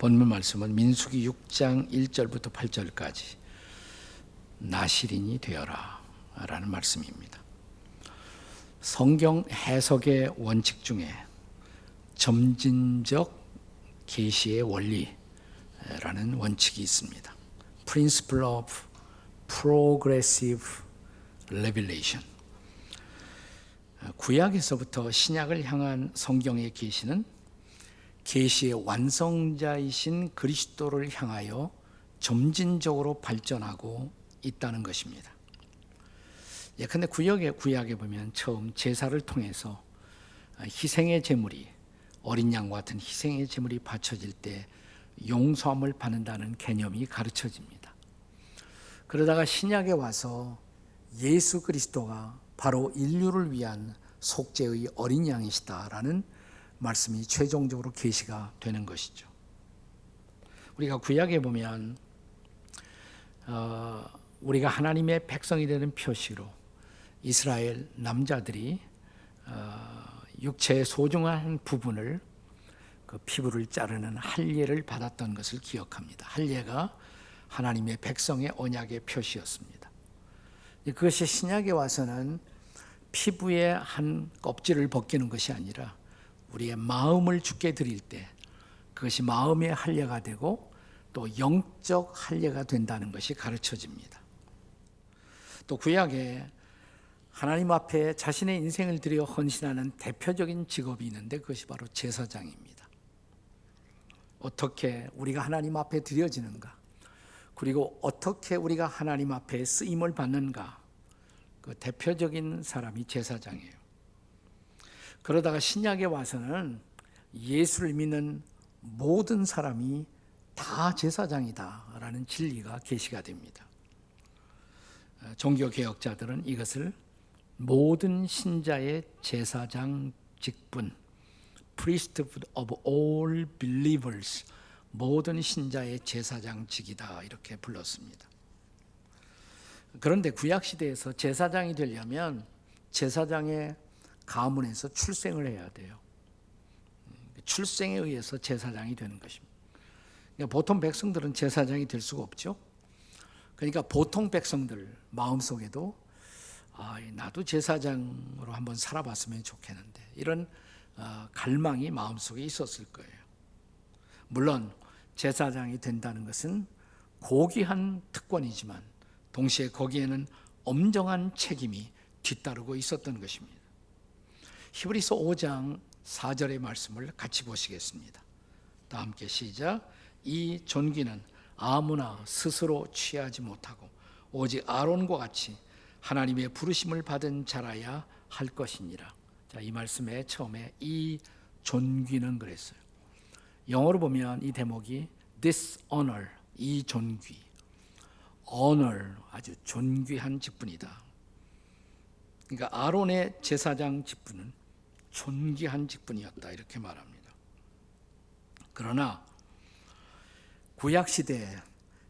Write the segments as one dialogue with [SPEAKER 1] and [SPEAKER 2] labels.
[SPEAKER 1] 본문 말씀은 민수기 6장 1절부터 8절까지 나실인이 되어라 라는 말씀입니다. 성경 해석의 원칙 중에 점진적 계시의 원리라는 원칙이 있습니다. Principle of Progressive Revelation. 구약에서부터 신약을 향한 성경의 계시는 계시의 완성자이신 그리스도를 향하여 점진적으로 발전하고 있다는 것입니다. 예컨대 구약에 보면 처음 제사를 통해서 희생의 제물이 어린 양과 같은 희생의 제물이 바쳐질 때 용서함을 받는다는 개념이 가르쳐집니다. 그러다가 신약에 와서 예수 그리스도가 바로 인류를 위한 속죄의 어린 양이시다라는 말씀이 최종적으로 계시가 되는 것이죠. 우리가 구약에 보면 우리가 하나님의 백성이 되는 표시로 이스라엘 남자들이 육체의 소중한 부분을 그 피부를 자르는 할례를 받았던 것을 기억합니다. 할례가 하나님의 백성의 언약의 표시였습니다. 그것이 신약에 와서는 피부의 한 껍질을 벗기는 것이 아니라 우리의 마음을 주께 드릴 때 그것이 마음의 할례가 되고 또 영적 할례가 된다는 것이 가르쳐집니다. 또 구약에 하나님 앞에 자신의 인생을 들여 헌신하는 대표적인 직업이 있는데 그것이 바로 제사장입니다. 어떻게 우리가 하나님 앞에 드려지는가, 그리고 어떻게 우리가 하나님 앞에 쓰임을 받는가, 그 대표적인 사람이 제사장이에요. 그러다가 신약에 와서는 예수를 믿는 모든 사람이 다 제사장이다라는 진리가 계시가 됩니다. 종교개혁자들은 이것을 모든 신자의 제사장 직분, priesthood of all believers, 모든 신자의 제사장직이다 이렇게 불렀습니다. 그런데 구약시대에서 제사장이 되려면 제사장의 가문에서 출생을 해야 돼요. 출생에 의해서 제사장이 되는 것입니다. 그러니까 보통 백성들은 제사장이 될 수가 없죠. 그러니까 보통 백성들 마음속에도 나도 제사장으로 한번 살아봤으면 좋겠는데 이런 갈망이 마음속에 있었을 거예요. 물론 제사장이 된다는 것은 고귀한 특권이지만 동시에 거기에는 엄정한 책임이 뒤따르고 있었던 것입니다. 히브리서 5장 4절의 말씀을 같이 보시겠습니다. 다 함께 시작. 이 존귀는 아무나 스스로 취하지 못하고 오직 아론과 같이 하나님의 부르심을 받은 자라야 할 것이니라. 자, 이 말씀에 처음에 이 존귀는 그랬어요. 영어로 보면 이 대목이 this honor, 이 존귀. honor, 아주 존귀한 직분이다. 그러니까 아론의 제사장 직분은 존귀한 직분이었다 이렇게 말합니다. 그러나 구약시대에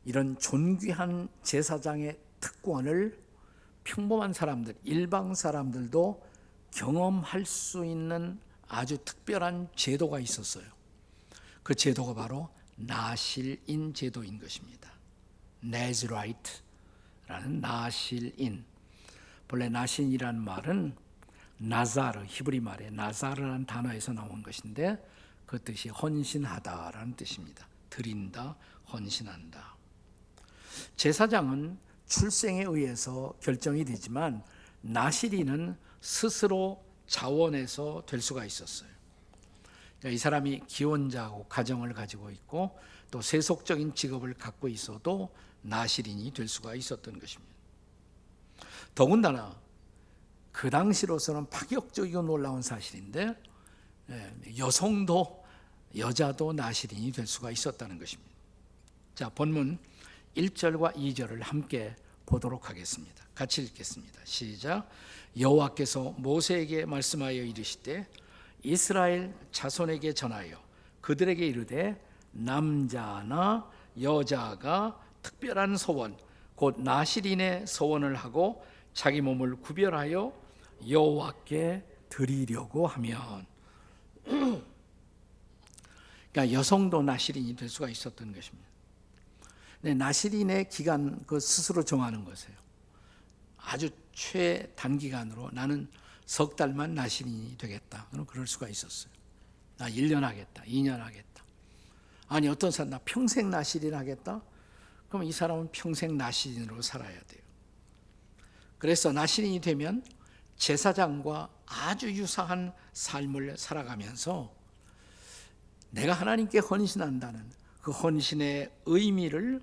[SPEAKER 1] 이런 존귀한 제사장의 특권을 평범한 사람들, 일방 사람들도 경험할 수 있는 아주 특별한 제도가 있었어요. 그 제도가 바로 나실인 제도인 것입니다. 나즈라이트라는 나실인. 본래 나신이라는 말은 나자르, 히브리 말의 나자르라는 단어에서 나온 것인데 그 뜻이 헌신하다라는 뜻입니다. 드린다, 헌신한다. 제사장은 출생에 의해서 결정이 되지만 나실인은 스스로 자원해서 될 수가 있었어요. 그러니까 이 사람이 기혼자하고 가정을 가지고 있고 또 세속적인 직업을 갖고 있어도 나실인이 될 수가 있었던 것입니다. 더군다나 그 당시로서는 파격적이고 놀라운 사실인데 여자도 나실인이 될 수가 있었다는 것입니다. 자, 본문 1절과 2절을 함께 보도록 하겠습니다. 같이 읽겠습니다. 시작. 여호와께서 모세에게 말씀하여 이르시되 이스라엘 자손에게 전하여 그들에게 이르되 남자나 여자가 특별한 소원 곧 나실인의 소원을 하고 자기 몸을 구별하여 여호와께 드리려고 하면, 그러니까 그러니까 여성도 나실인이 될 수가 있었던 것입니다. 네, 나실인의 기간 그 스스로 정하는 것이에요. 아주 최단기간으로 나는 석 달만 나실인이 되겠다. 그럴 수가 있었어요. 나 1년 하겠다. 2년 하겠다. 아니 어떤 사람 나 평생 나실인 하겠다. 그러면 이 사람은 평생 나실인으로 살아야 돼요. 그래서 나실인이 되면 제사장과 아주 유사한 삶을 살아가면서 내가 하나님께 헌신한다는 그 헌신의 의미를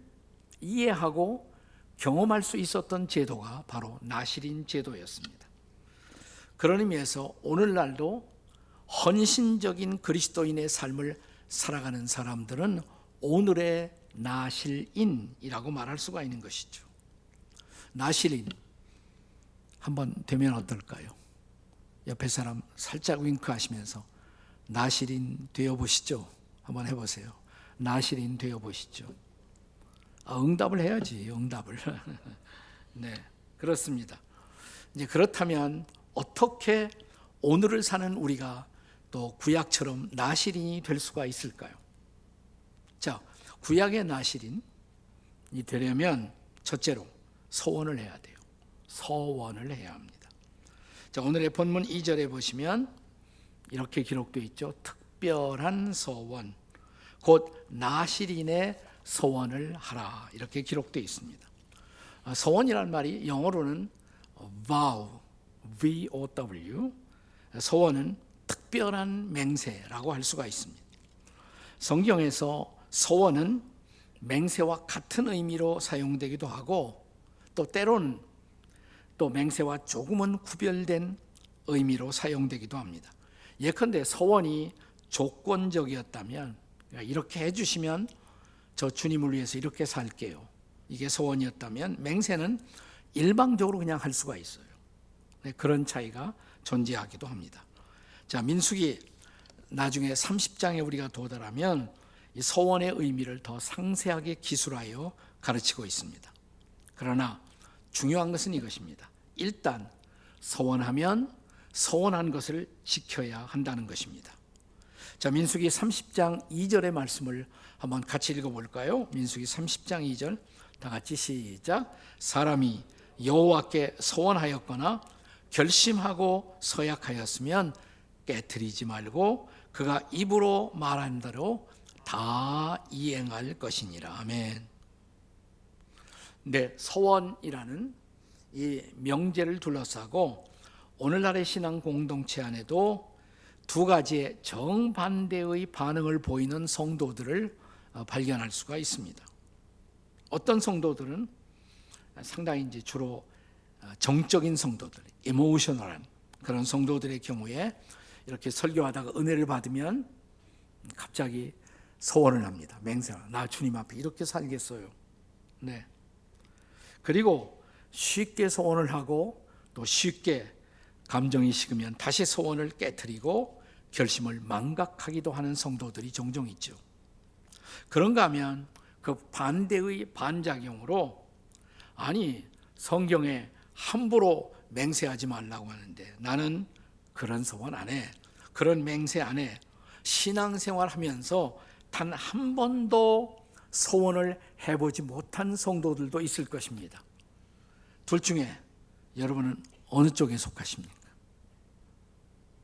[SPEAKER 1] 이해하고 경험할 수 있었던 제도가 바로 나실인 제도였습니다. 그런 의미에서 오늘날도 헌신적인 그리스도인의 삶을 살아가는 사람들은 오늘의 나실인이라고 말할 수가 있는 것이죠. 나실인 한번 되면 어떨까요? 옆에 사람 살짝 윙크하시면서 나실인 되어보시죠. 한번 해보세요. 나실인 되어보시죠. 응답을 해야지, 응답을. 네, 그렇습니다. 이제 그렇다면 어떻게 오늘을 사는 우리가 또 구약처럼 나실인이 될 수가 있을까요? 자, 구약의 나실인이 되려면 첫째로 서원을 해야 돼요. 서원을 해야 합니다. 자, 오늘의 본문 2절에 보시면 이렇게 기록되어 있죠. 특별한 서원, 곧 나실인의 서원을 하라, 이렇게 기록되어 있습니다. 서원이라는 말이 영어로는 vow, V-O-W, 서원은 특별한 맹세라고 할 수가 있습니다. 성경에서 서원은 맹세와 같은 의미로 사용되기도 하고 또 때로는 또 맹세와 조금은 구별된 의미로 사용되기도 합니다. 예컨대 서원이 조건적이었다면, 이렇게 해주시면 저 주님을 위해서 이렇게 살게요, 이게 서원이었다면 맹세는 일방적으로 그냥 할 수가 있어요. 그런 차이가 존재하기도 합니다. 자, 민수기 나중에 30장에 우리가 도달하면 이 서원의 의미를 더 상세하게 기술하여 가르치고 있습니다. 그러나 중요한 것은 이것입니다. 일단 서원하면 서원한 것을 지켜야 한다는 것입니다. 자, 민수기 30장 2절의 말씀을 한번 같이 읽어볼까요? 민수기 30장 2절 다 같이 시작. 사람이 여호와께 서원하였거나 결심하고 서약하였으면 깨트리지 말고 그가 입으로 말한 대로 다 이행할 것이니라. 아멘. 네, 서원이라는 이 명제를 둘러싸고 오늘날의 신앙 공동체 안에도 두 가지의 정반대의 반응을 보이는 성도들을 발견할 수가 있습니다. 어떤 성도들은 상당히 이제 주로 정적인 성도들, 이모셔널한 그런 성도들의 경우에 이렇게 설교하다가 은혜를 받으면 갑자기 서원을 합니다. 맹세를. 나 주님 앞에 이렇게 살겠어요. 네. 그리고 쉽게 서원을 하고 또 쉽게 감정이 식으면 다시 서원을 깨트리고 결심을 망각하기도 하는 성도들이 종종 있죠. 그런가 하면 그 반대의 반작용으로, 아니 성경에 함부로 맹세하지 말라고 하는데 나는 그런 서원 안 해, 그런 맹세 안 해, 신앙생활 하면서 단 한 번도 서원을 해보지 못한 성도들도 있을 것입니다. 둘 중에 여러분은 어느 쪽에 속하십니까?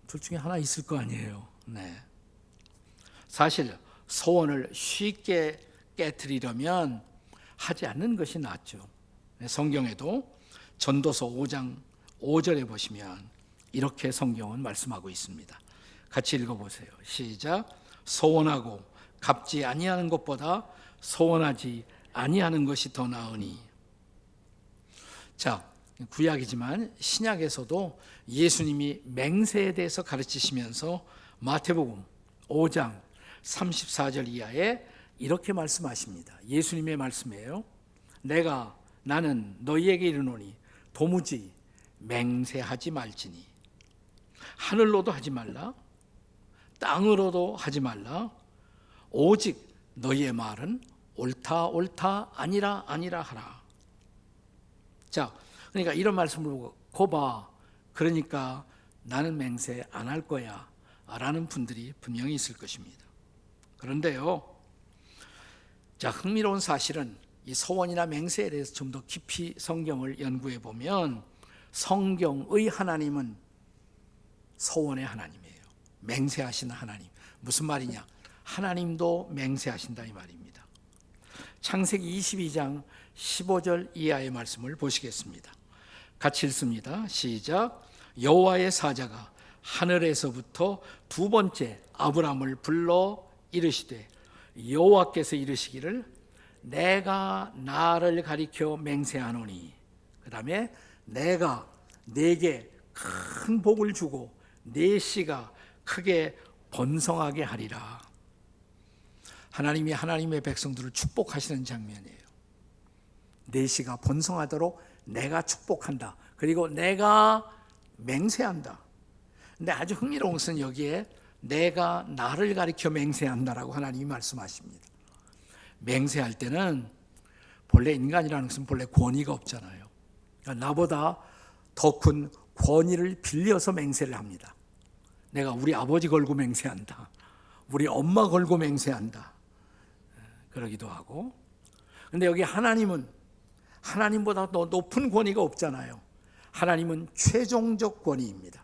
[SPEAKER 1] 둘 중에 하나 있을 거 아니에요. 네. 사실 서원을 쉽게 깨트리려면 하지 않는 것이 낫죠. 성경에도 전도서 5장 5절에 보시면 이렇게 성경은 말씀하고 있습니다. 같이 읽어보세요. 시작. 서원하고 갚지 아니하는 것보다 서원하지 아니하는 것이 더 나으니. 자, 구약이지만 신약에서도 예수님이 맹세에 대해서 가르치시면서 마태복음 5장 34절 이하에 이렇게 말씀하십니다. 예수님의 말씀이에요. 나는 너희에게 이르노니 도무지 맹세하지 말지니 하늘로도 하지 말라, 땅으로도 하지 말라, 오직 너희의 말은 옳다 옳다 아니라 아니라 하라. 자, 그러니까 이런 말씀을 보고 거봐, 그러니까 나는 맹세 안 할 거야 라는 분들이 분명히 있을 것입니다. 그런데요, 자, 흥미로운 사실은 이 소원이나 맹세에 대해서 좀 더 깊이 성경을 연구해 보면 성경의 하나님은 소원의 하나님이에요. 맹세하시는 하나님. 무슨 말이냐? 하나님도 맹세하신다 이 말입니다. 창세기 22장 15절 이하의 말씀을 보시겠습니다. 같이 읽습니다. 시작. 여호와의 사자가 하늘에서부터 두 번째 아브람을 불러 이르시되 여호와께서 이르시기를 내가 나를 가리켜 맹세하노니, 그 다음에 내가 네게 큰 복을 주고 네 씨가 크게 번성하게 하리라. 하나님이 하나님의 백성들을 축복하시는 장면이에요. 네 씨가 번성하도록 내가 축복한다. 그리고 내가 맹세한다. 근데 아주 흥미로운 것은 여기에 내가 나를 가리켜 맹세한다라고 하나님이 말씀하십니다. 맹세할 때는 본래 인간이라는 것은 본래 권위가 없잖아요. 그러니까 나보다 더 큰 권위를 빌려서 맹세를 합니다. 내가 우리 아버지 걸고 맹세한다. 우리 엄마 걸고 맹세한다. 그러기도 하고. 근데 여기 하나님은 하나님보다 더 높은 권위가 없잖아요. 하나님은 최종적 권위입니다.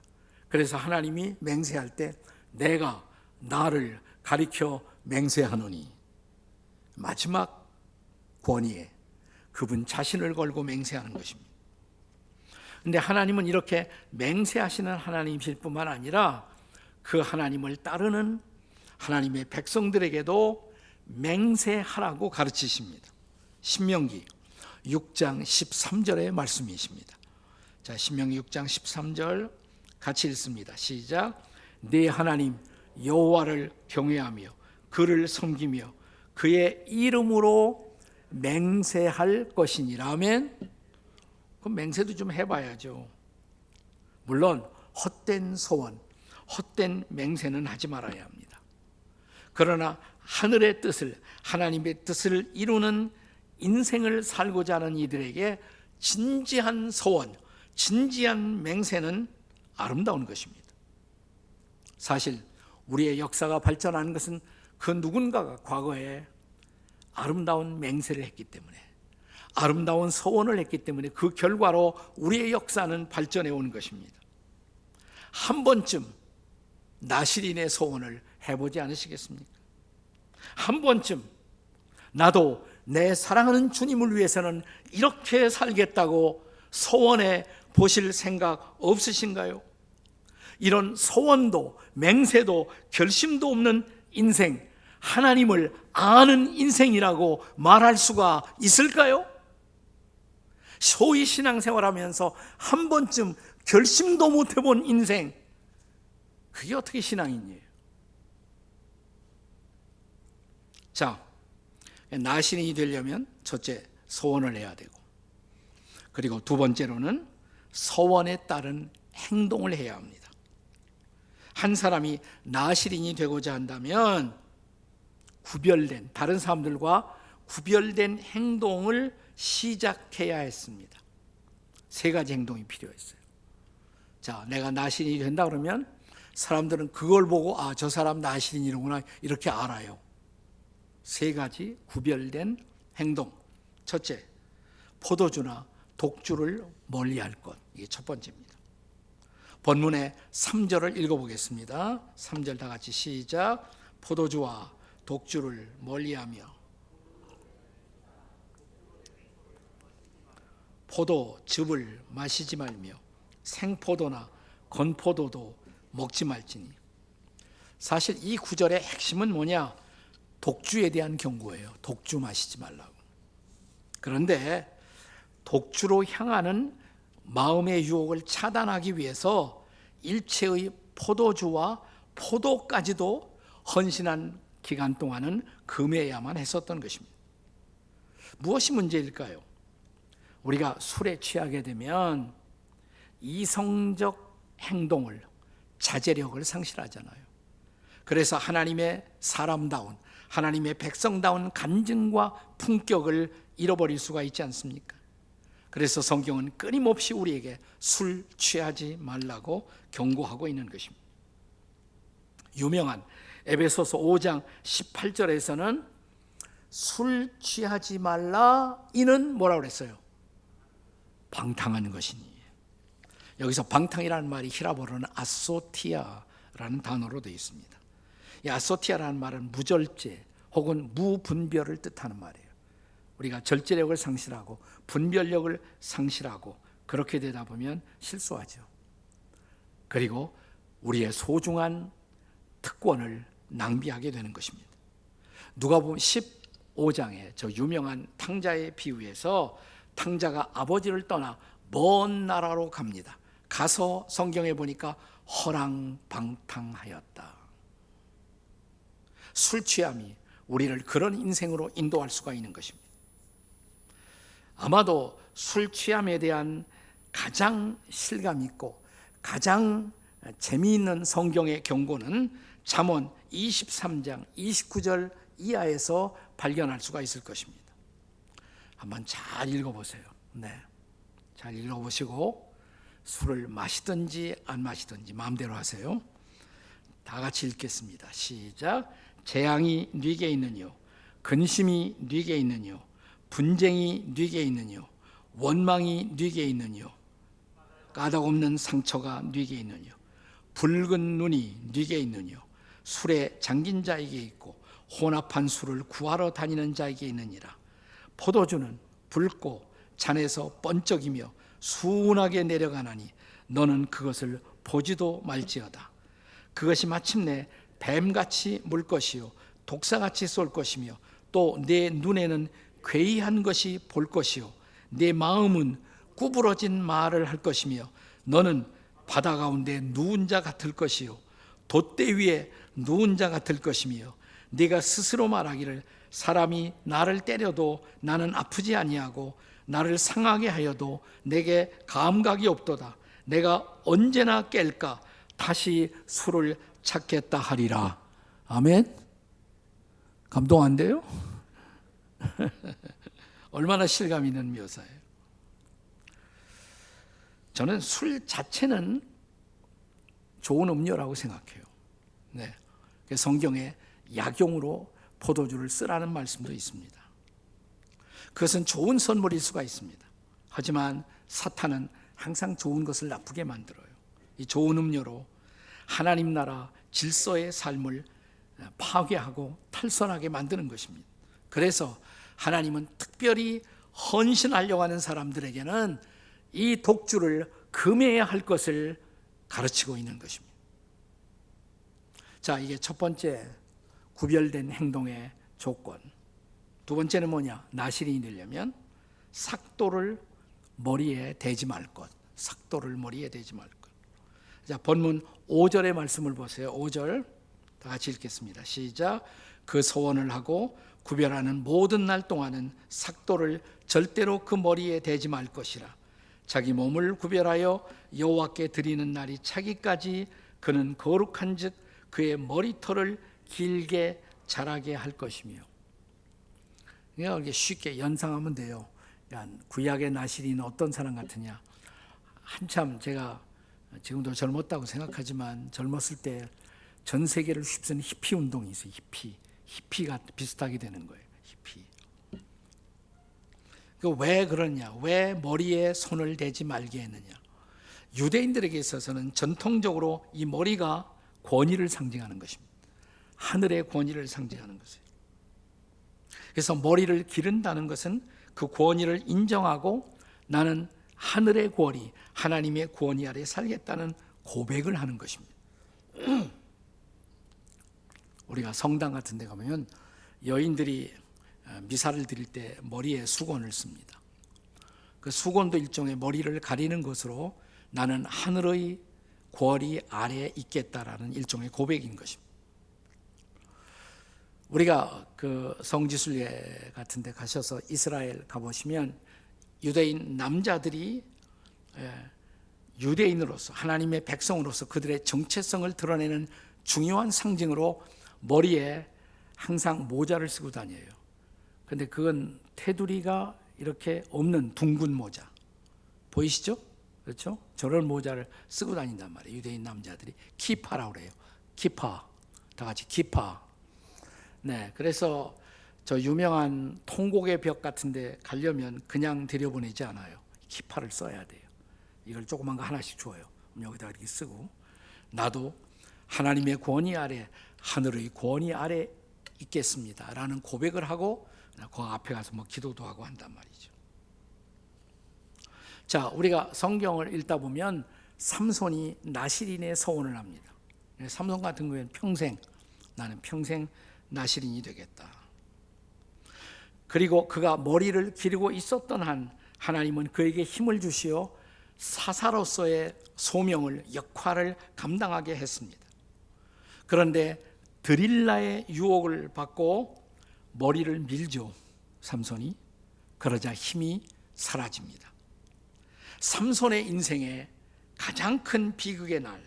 [SPEAKER 1] 그래서 하나님이 맹세할 때 내가 나를 가리켜 맹세하노니, 마지막 권위에 그분 자신을 걸고 맹세하는 것입니다. 그런데 하나님은 이렇게 맹세하시는 하나님이실 뿐만 아니라 그 하나님을 따르는 하나님의 백성들에게도 맹세하라고 가르치십니다. 신명기 6장 13절의 말씀이십니다. 자, 신명기 6장 13절 같이 읽습니다. 시작. 네 하나님 여호와를 경외하며 그를 섬기며 그의 이름으로 맹세할 것이니라. 아멘. 그럼 맹세도 좀 해봐야죠. 물론 헛된 소원, 헛된 맹세는 하지 말아야 합니다. 그러나 하늘의 뜻을, 하나님의 뜻을 이루는 인생을 살고자 하는 이들에게 진지한 소원, 진지한 맹세는 아름다운 것입니다. 사실 우리의 역사가 발전하는 것은 그 누군가가 과거에 아름다운 맹세를 했기 때문에, 아름다운 소원을 했기 때문에 그 결과로 우리의 역사는 발전해 온 것입니다. 한 번쯤 나실인의 소원을 해보지 않으시겠습니까? 한 번쯤 나도 내 사랑하는 주님을 위해서는 이렇게 살겠다고 소원해 보실 생각 없으신가요? 이런 소원도 맹세도 결심도 없는 인생, 하나님을 아는 인생이라고 말할 수가 있을까요? 소위 신앙생활하면서 한 번쯤 결심도 못 해본 인생, 그게 어떻게 신앙이에요? 자, 나신이 되려면 첫째 소원을 해야 되고, 그리고 두 번째로는 소원에 따른 행동을 해야 합니다. 한 사람이 나실인이 되고자 한다면 구별된, 다른 사람들과 구별된 행동을 시작해야 했습니다. 세 가지 행동이 필요했어요. 자, 내가 나실인이 된다 그러면 사람들은 그걸 보고 아, 저 사람 나실인이구나 이렇게 알아요. 세 가지 구별된 행동. 첫째, 포도주나 독주를 멀리할 것. 이게 첫 번째입니다. 본문의 3절을 읽어보겠습니다. 3절 다 같이 시작. 포도주와 독주를 멀리하며 포도즙을 마시지 말며 생포도나 건포도도 먹지 말지니. 사실 이 구절의 핵심은 뭐냐? 독주에 대한 경고예요. 독주 마시지 말라고. 그런데 독주로 향하는 마음의 유혹을 차단하기 위해서 일체의 포도주와 포도까지도 헌신한 기간 동안은 금해야만 했었던 것입니다. 무엇이 문제일까요? 우리가 술에 취하게 되면 이성적 행동을, 자제력을 상실하잖아요. 그래서 하나님의 사람다운, 하나님의 백성다운 간증과 품격을 잃어버릴 수가 있지 않습니까? 그래서 성경은 끊임없이 우리에게 술 취하지 말라고 경고하고 있는 것입니다. 유명한 에베소서 5장 18절에서는 술 취하지 말라, 이는 뭐라고 그랬어요? 방탕하는 것이니. 여기서 방탕이라는 말이 히라보로는 아소티아라는 단어로 되어 있습니다. 이 아소티아라는 말은 무절제 혹은 무분별을 뜻하는 말이에요. 우리가 절제력을 상실하고 분별력을 상실하고 그렇게 되다 보면 실수하죠. 그리고 우리의 소중한 특권을 낭비하게 되는 것입니다. 누가복음 15장에 저 유명한 탕자의 비유에서 탕자가 아버지를 떠나 먼 나라로 갑니다. 가서 성경에 보니까 허랑방탕하였다. 술 취함이 우리를 그런 인생으로 인도할 수가 있는 것입니다. 아마도 술 취함에 대한 가장 실감 있고 가장 재미있는 성경의 경고는 잠언 23장 29절 이하에서 발견할 수가 있을 것입니다. 한번 잘 읽어보세요. 네, 잘 읽어보시고 술을 마시든지 안 마시든지 마음대로 하세요. 다 같이 읽겠습니다. 시작. 재앙이 네게 있느뇨, 근심이 네게 있느뇨, 분쟁이 네게 있느뇨, 원망이 네게 있느뇨, 까닭없는 상처가 네게 있느뇨, 붉은 눈이 네게 있느뇨, 술에 잠긴 자에게 있고 혼합한 술을 구하러 다니는 자에게 있느니라. 포도주는 붉고 잔에서 번쩍이며 순하게 내려가나니 너는 그것을 보지도 말지어다. 그것이 마침내 뱀같이 물 것이요 독사같이 쏠 것이며 또 내 눈에는 괴이한 것이 볼 것이요 내 마음은 구부러진 말을 할 것이며 너는 바다 가운데 누운 자 같을 것이요 돛대 위에 누운 자 같을 것이며 네가 스스로 말하기를 사람이 나를 때려도 나는 아프지 아니하고 나를 상하게 하여도 내게 감각이 없도다. 내가 언제나 깰까 다시 술을 찾겠다 하리라. 아멘. 감동 안 돼요? 얼마나 실감 있는 묘사예요. 저는 술 자체는 좋은 음료라고 생각해요. 네. 성경에 약용으로 포도주를 쓰라는 말씀도 있습니다. 그것은 좋은 선물일 수가 있습니다. 하지만 사탄은 항상 좋은 것을 나쁘게 만들어요. 이 좋은 음료로 하나님 나라 질서의 삶을 파괴하고 탈선하게 만드는 것입니다. 그래서 하나님은 특별히 헌신하려고 하는 사람들에게는 이 독주를 금해야 할 것을 가르치고 있는 것입니다. 자, 이게 첫 번째 구별된 행동의 조건. 두 번째는 뭐냐? 나실이 되려면 삭도를 머리에 대지 말 것. 삭도를 머리에 대지 말 것. 자, 본문 5절의 말씀을 보세요. 5절 다 같이 읽겠습니다. 시작. 그 소원을 하고 구별하는 모든 날 동안은 삭도를 절대로 그 머리에 대지 말 것이라. 자기 몸을 구별하여 여호와께 드리는 날이 차기까지 그는 거룩한즉 그의 머리털을 길게 자라게 할 것이며. 이렇게 쉽게 연상하면 돼요. 구약의 나실이는 어떤 사람 같으냐? 한참 제가 지금도 젊었다고 생각하지만 젊었을 때 전 세계를 휩쓴 히피 운동이 있어요. 히피가 비슷하게 되는 거예요. 히피. 왜 그러냐? 왜 머리에 손을 대지 말게 했느냐? 유대인들에게 있어서는 전통적으로 이 머리가 권위를 상징하는 것입니다. 하늘의 권위를 상징하는 것이에요. 그래서 머리를 기른다는 것은 그 권위를 인정하고 나는 하늘의 권위, 하나님의 권위 아래 살겠다는 고백을 하는 것입니다. 우리가 성당 같은 데 가면 여인들이 미사를 드릴 때 머리에 수건을 씁니다. 그 수건도 일종의 머리를 가리는 것으로 나는 하늘의 권위 아래에 있겠다라는 일종의 고백인 것입니다. 우리가 그 성지순례 같은 데 가셔서 이스라엘 가보시면 유대인 남자들이 유대인으로서 하나님의 백성으로서 그들의 정체성을 드러내는 중요한 상징으로 머리에 항상 모자를 쓰고 다녀요. 근데 그건 테두리가 이렇게 없는 둥근 모자 보이시죠? 그렇죠? 저런 모자를 쓰고 다닌단 말이에요. 유대인 남자들이 키파라고 그래요. 키파. 다 같이 기파. 네, 그래서 저 유명한 통곡의 벽 같은데 가려면 그냥 들여보내지 않아요. 기파를 써야 돼요. 이걸 조그만 거 하나씩 줘요. 여기다 이렇게 쓰고, 나도 하나님의 권위 아래, 하늘의 권위 아래 있겠습니다 라는 고백을 하고 그 앞에 가서 뭐 기도도 하고 한단 말이죠. 자, 우리가 성경을 읽다 보면 삼손이 나실인의 서원을 합니다. 삼손 같은 경우에는 나는 평생 나실인이 되겠다. 그리고 그가 머리를 기르고 있었던 한 하나님은 그에게 힘을 주시어 사사로서의 소명을, 역할을 감당하게 했습니다. 그런데 드릴라의 유혹을 받고 머리를 밀죠, 삼손이. 그러자 힘이 사라집니다. 삼손의 인생의 가장 큰 비극의 날,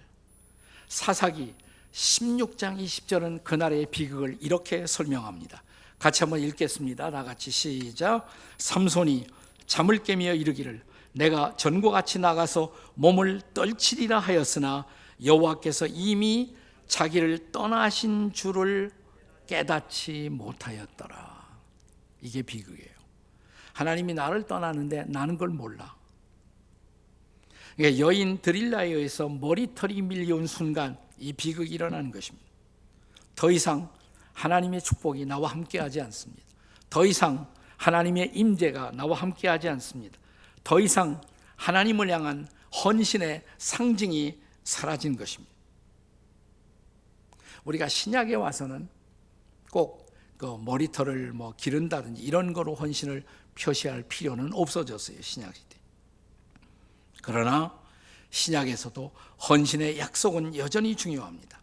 [SPEAKER 1] 사사기 16장 20절은 그날의 비극을 이렇게 설명합니다. 같이 한번 읽겠습니다. 다 같이 시작. 삼손이 잠을 깨며 이르기를 내가 전과 같이 나가서 몸을 떨치리라 하였으나 여호와께서 이미 자기를 떠나신 줄을 깨닫지 못하였더라. 이게 비극이에요. 하나님이 나를 떠나는데 나는 걸 몰라. 그러니까 여인 드릴라에 의해서 머리털이 밀려온 순간 이 비극이 일어나는 것입니다. 더 이상 하나님의 축복이 나와 함께하지 않습니다. 더 이상 하나님의 임재가 나와 함께하지 않습니다. 더 이상 하나님을 향한 헌신의 상징이 사라진 것입니다. 우리가 신약에 와서는 꼭 그 머리털을 뭐 기른다든지 이런 거로 헌신을 표시할 필요는 없어졌어요, 신약 시대. 그러나 신약에서도 헌신의 약속은 여전히 중요합니다.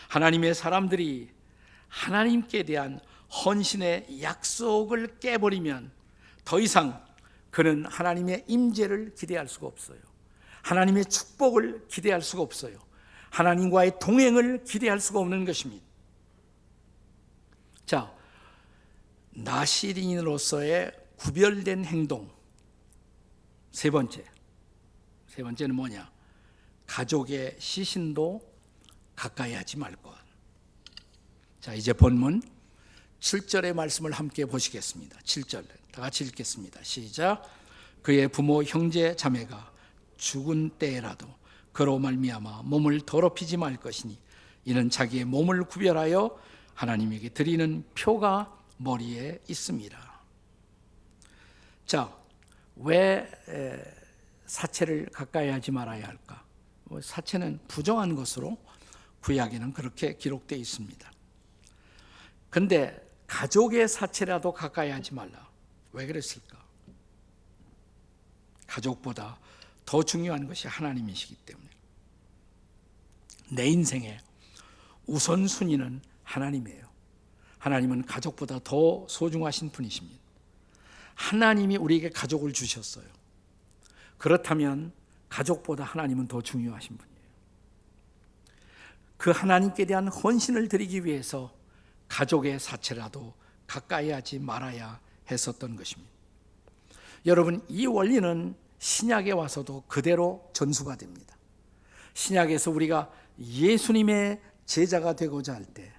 [SPEAKER 1] 하나님의 사람들이 하나님께 대한 헌신의 약속을 깨버리면 더 이상 그는 하나님의 임재를 기대할 수가 없어요. 하나님의 축복을 기대할 수가 없어요. 하나님과의 동행을 기대할 수가 없는 것입니다. 자, 나실인으로서의 구별된 행동. 세 번째는 뭐냐? 가족의 시신도 가까이 하지 말 것. 자, 이제 본문 7절의 말씀을 함께 보시겠습니다. 7절 다 같이 읽겠습니다. 시작. 그의 부모 형제 자매가 죽은 때라도 그로 말미암아 몸을 더럽히지 말 것이니 이는 자기의 몸을 구별하여 하나님에게 드리는 표가 머리에 있습니다. 자, 왜 사체를 가까이 하지 말아야 할까? 사체는 부정한 것으로 구약에는 그렇게 기록되어 있습니다. 근데 가족의 사체라도 가까이 하지 말라. 왜 그랬을까? 가족보다 더 중요한 것이 하나님이시기 때문에. 내 인생의 우선순위는 하나님이에요. 하나님은 가족보다 더 소중하신 분이십니다. 하나님이 우리에게 가족을 주셨어요. 그렇다면 가족보다 하나님은 더 중요하신 분이에요. 그 하나님께 대한 헌신을 드리기 위해서 가족의 사체라도 가까이 하지 말아야 했었던 것입니다. 여러분, 이 원리는 신약에 와서도 그대로 전수가 됩니다. 신약에서 우리가 예수님의 제자가 되고자 할 때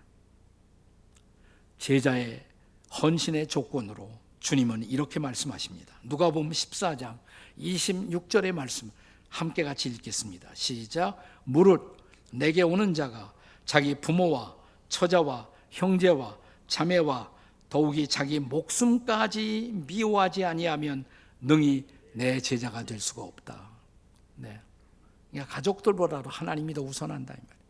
[SPEAKER 1] 제자의 헌신의 조건으로 주님은 이렇게 말씀하십니다. 누가복음 14장 26절의 말씀 함께 같이 읽겠습니다. 시작. 무릇 내게 오는 자가 자기 부모와 처자와 형제와 자매와 더욱이 자기 목숨까지 미워하지 아니하면 능히 내 제자가 될 수가 없다. 네. 그러니까 가족들보다도 하나님이 더 우선한다 이 말이에요.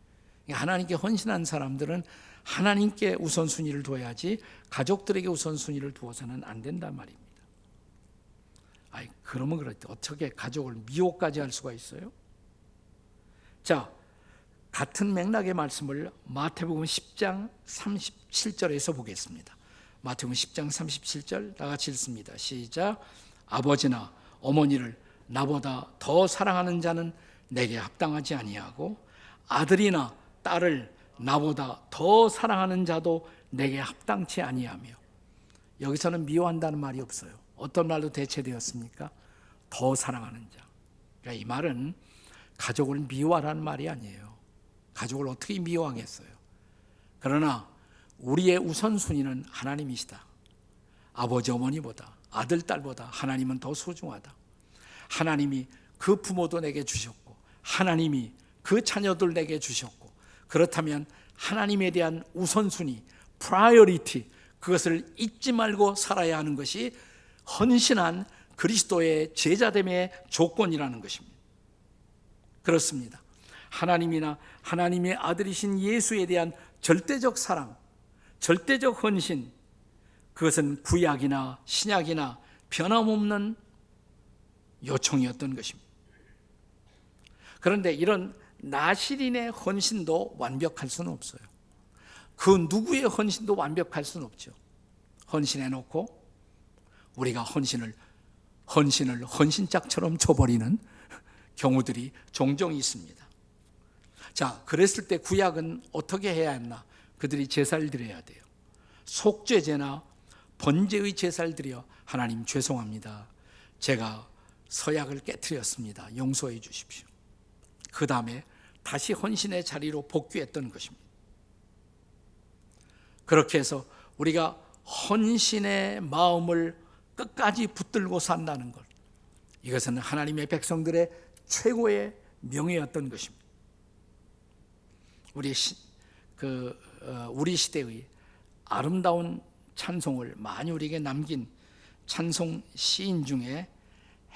[SPEAKER 1] 그러니까 하나님께 헌신한 사람들은 하나님께 우선순위를 둬야지 가족들에게 우선순위를 두어서는 안 된단 말입니다. 아이, 그러면 그렇지. 어떻게 가족을 미워까지 할 수가 있어요? 자, 같은 맥락의 말씀을 마태복음 10장 37절에서 보겠습니다. 마태복음 10장 37절 다 같이 읽습니다. 시작. 아버지나 어머니를 나보다 더 사랑하는 자는 내게 합당하지 아니하고 아들이나 딸을 나보다 더 사랑하는 자도 내게 합당치 아니하며. 여기서는 미워한다는 말이 없어요. 어떤 말로 대체되었습니까? 더 사랑하는 자. 그러니까 이 말은 가족을 미워하라는 말이 아니에요. 가족을 어떻게 미워하겠어요? 그러나 우리의 우선순위는 하나님이시다. 아버지 어머니보다, 아들 딸보다 하나님은 더 소중하다. 하나님이 그 부모도 내게 주셨고, 하나님이 그 자녀들 내게 주셨고, 그렇다면 하나님에 대한 우선순위, 프라이어리티, 그것을 잊지 말고 살아야 하는 것이 헌신한 그리스도의 제자됨의 조건이라는 것입니다. 그렇습니다. 하나님이나 하나님의 아들이신 예수에 대한 절대적 사랑, 절대적 헌신, 그것은 구약이나 신약이나 변함없는 요청이었던 것입니다. 그런데 이런 나실인의 헌신도 완벽할 수는 없어요. 그 누구의 헌신도 완벽할 수는 없죠. 헌신해 놓고 우리가 헌신을 헌신짝처럼 줘버리는 경우들이 종종 있습니다. 자, 그랬을 때 구약은 어떻게 해야 했나? 그들이 제사를 드려야 돼요. 속죄제나 번제의 제사를 드려 하나님 죄송합니다. 제가 서약을 깨트렸습니다. 용서해 주십시오. 그 다음에 다시 헌신의 자리로 복귀했던 것입니다. 그렇게 해서 우리가 헌신의 마음을 끝까지 붙들고 산다는 것, 이것은 하나님의 백성들의 최고의 명예였던 것입니다. 우리 시대의 아름다운 찬송을 많이 우리에게 남긴 찬송 시인 중에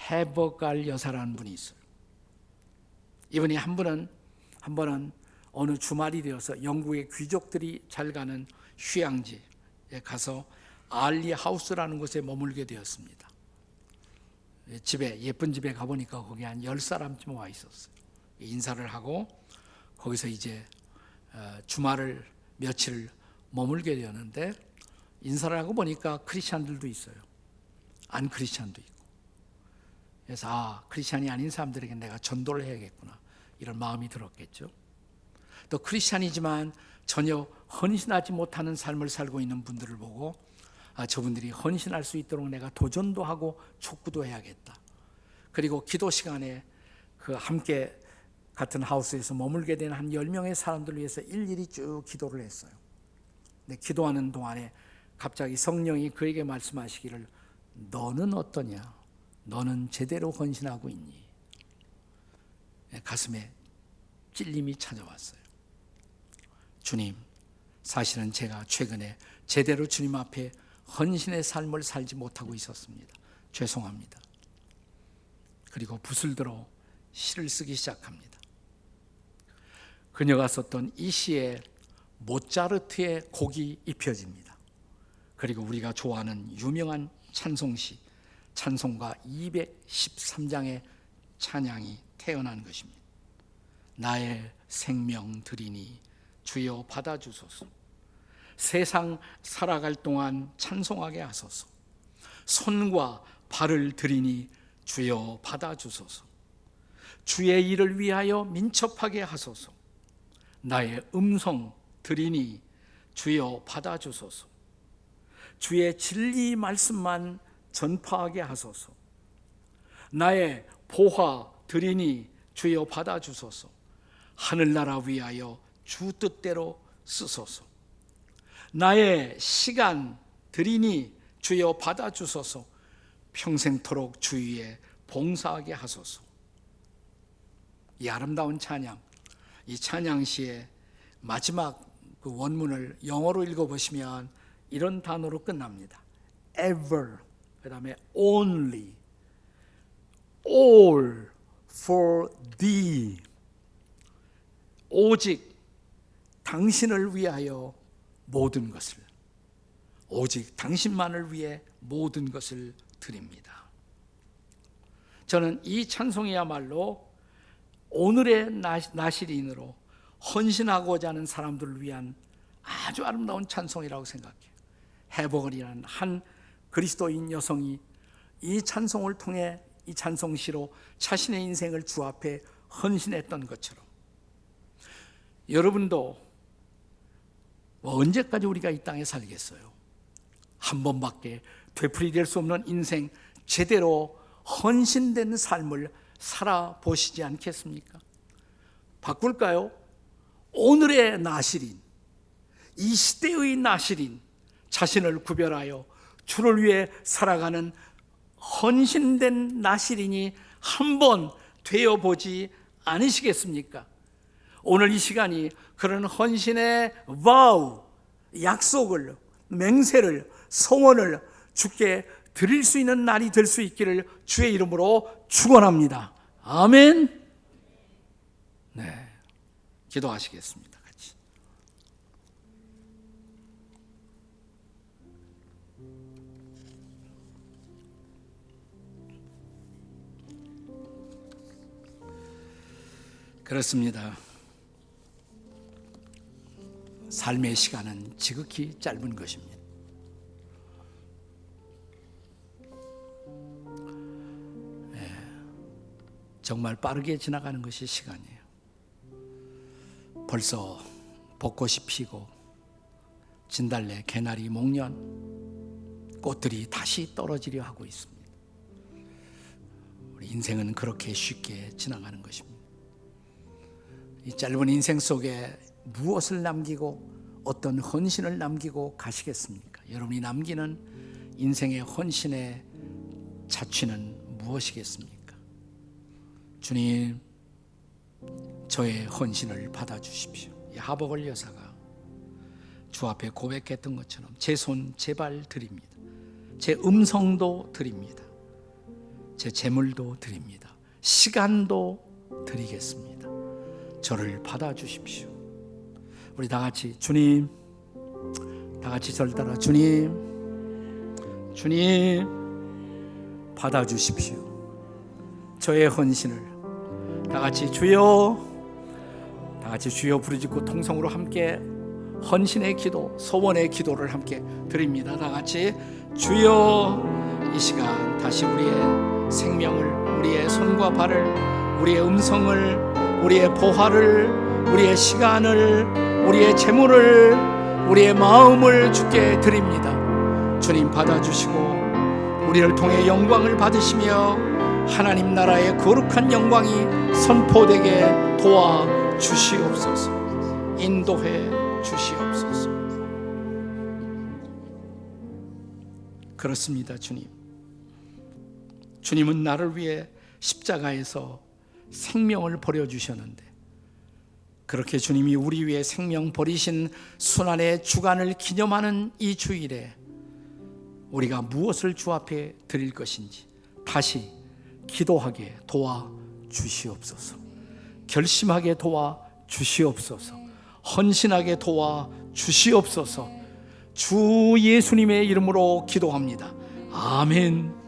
[SPEAKER 1] 해버갈 여사라는 분이 있어요. 이분이 한 번은 어느 주말이 되어서 영국의 귀족들이 잘 가는 휴양지에 가서 알리 하우스라는 곳에 머물게 되었습니다. 예쁜 집에 가보니까 거기 한 10사람쯤 와 있었어요. 인사를 하고 거기서 이제 주말을 며칠 머물게 되었는데, 인사를 하고 보니까 크리스찬들도 있어요. 안 크리스찬도 있고. 그래서 크리스찬이 아닌 사람들에게 내가 전도를 해야겠구나, 이런 마음이 들었겠죠. 또 크리스찬이지만 전혀 헌신하지 못하는 삶을 살고 있는 분들을 보고 저분들이 헌신할 수 있도록 내가 도전도 하고 촉구도 해야겠다. 그리고 기도 시간에 그 함께 같은 하우스에서 머물게 된 한 10명의 사람들을 위해서 일일이 쭉 기도를 했어요. 근데 기도하는 동안에 갑자기 성령이 그에게 말씀하시기를, 너는 어떠냐? 너는 제대로 헌신하고 있니? 가슴에 찔림이 찾아왔어요. 주님, 사실은 제가 최근에 제대로 주님 앞에 헌신의 삶을 살지 못하고 있었습니다. 죄송합니다. 그리고 붓을 들어 시를 쓰기 시작합니다. 그녀가 썼던 이 시에 모차르트의 곡이 입혀집니다. 그리고 우리가 좋아하는 유명한 찬송시, 찬송가 213장의 찬양이 태어난 것입니다. 나의 생명 드리니 주여 받아주소서. 세상 살아갈 동안 찬송하게 하소서. 손과 발을 드리니 주여 받아주소서. 주의 일을 위하여 민첩하게 하소서. 나의 음성 드리니 주여 받아주소서. 주의 진리 말씀만 전파하게 하소서. 나의 보화 드리니 주여 받아주소서. 하늘나라 위하여 주 뜻대로 쓰소서. 나의 시간 드리니 주여 받아주소서. 평생토록 주 위에 봉사하게 하소서. 이 아름다운 찬양, 이 찬양시의 마지막 그 원문을 영어로 읽어보시면 이런 단어로 끝납니다. ever, 그 다음에 only, all for thee. 오직 당신을 위하여 모든 것을, 오직 당신만을 위해 모든 것을 드립니다. 저는 이 찬송이야말로 오늘의 나실인으로 헌신하고자 하는 사람들을 위한 아주 아름다운 찬송이라고 생각해요. 해버걸이라는 한 그리스도인 여성이 이 찬송을 통해, 이 찬송시로 자신의 인생을 주 앞에 헌신했던 것처럼 여러분도 언제까지 우리가 이 땅에 살겠어요? 한 번밖에 되풀이될 수 없는 인생, 제대로 헌신된 삶을 살아보시지 않겠습니까? 바꿀까요? 오늘의 나실인, 이 시대의 나실인 자신을 구별하여 주를 위해 살아가는 헌신된 나실인이 한번 되어보지 않으시겠습니까? 오늘 이 시간이 그런 헌신의 와우, 약속을, 맹세를, 소원을 주께 드릴 수 있는 날이 될 수 있기를 주의 이름으로 축원합니다. 아멘. 네, 기도하시겠습니다. 같이. 그렇습니다. 삶의 시간은 지극히 짧은 것입니다. 정말 빠르게 지나가는 것이 시간이에요. 벌써 벚꽃이 피고 진달래, 개나리, 목련 꽃들이 다시 떨어지려 하고 있습니다. 우리 인생은 그렇게 쉽게 지나가는 것입니다. 이 짧은 인생 속에 무엇을 남기고 어떤 헌신을 남기고 가시겠습니까? 여러분이 남기는 인생의 헌신의 자취는 무엇이겠습니까? 주님, 저의 헌신을 받아주십시오. 이 하복을 여사가 주 앞에 고백했던 것처럼 제 손, 제 발 드립니다. 제 음성도 드립니다. 제 재물도 드립니다. 시간도 드리겠습니다. 저를 받아주십시오. 우리 다 같이 주님, 다 같이 저를 따라 주님, 주님 받아주십시오. 저의 헌신을 다 같이 주여, 다 같이 주여 부르짖고 통성으로 함께 헌신의 기도, 소원의 기도를 함께 드립니다. 다 같이 주여. 이 시간 다시 우리의 생명을, 우리의 손과 발을, 우리의 음성을, 우리의 보화를, 우리의 시간을, 우리의 재물을, 우리의 마음을 주께 드립니다. 주님 받아주시고 우리를 통해 영광을 받으시며 하나님 나라의 거룩한 영광이 선포되게 도와주시옵소서. 인도해 주시옵소서. 그렇습니다. 주님, 주님은 나를 위해 십자가에서 생명을 버려주셨는데, 그렇게 주님이 우리 위해 생명 버리신 순환의 주간을 기념하는 이 주일에 우리가 무엇을 주 앞에 드릴 것인지 다시 기도하게 도와주시옵소서. 결심하게 도와주시옵소서. 헌신하게 도와주시옵소서. 주 예수님의 이름으로 기도합니다. 아멘.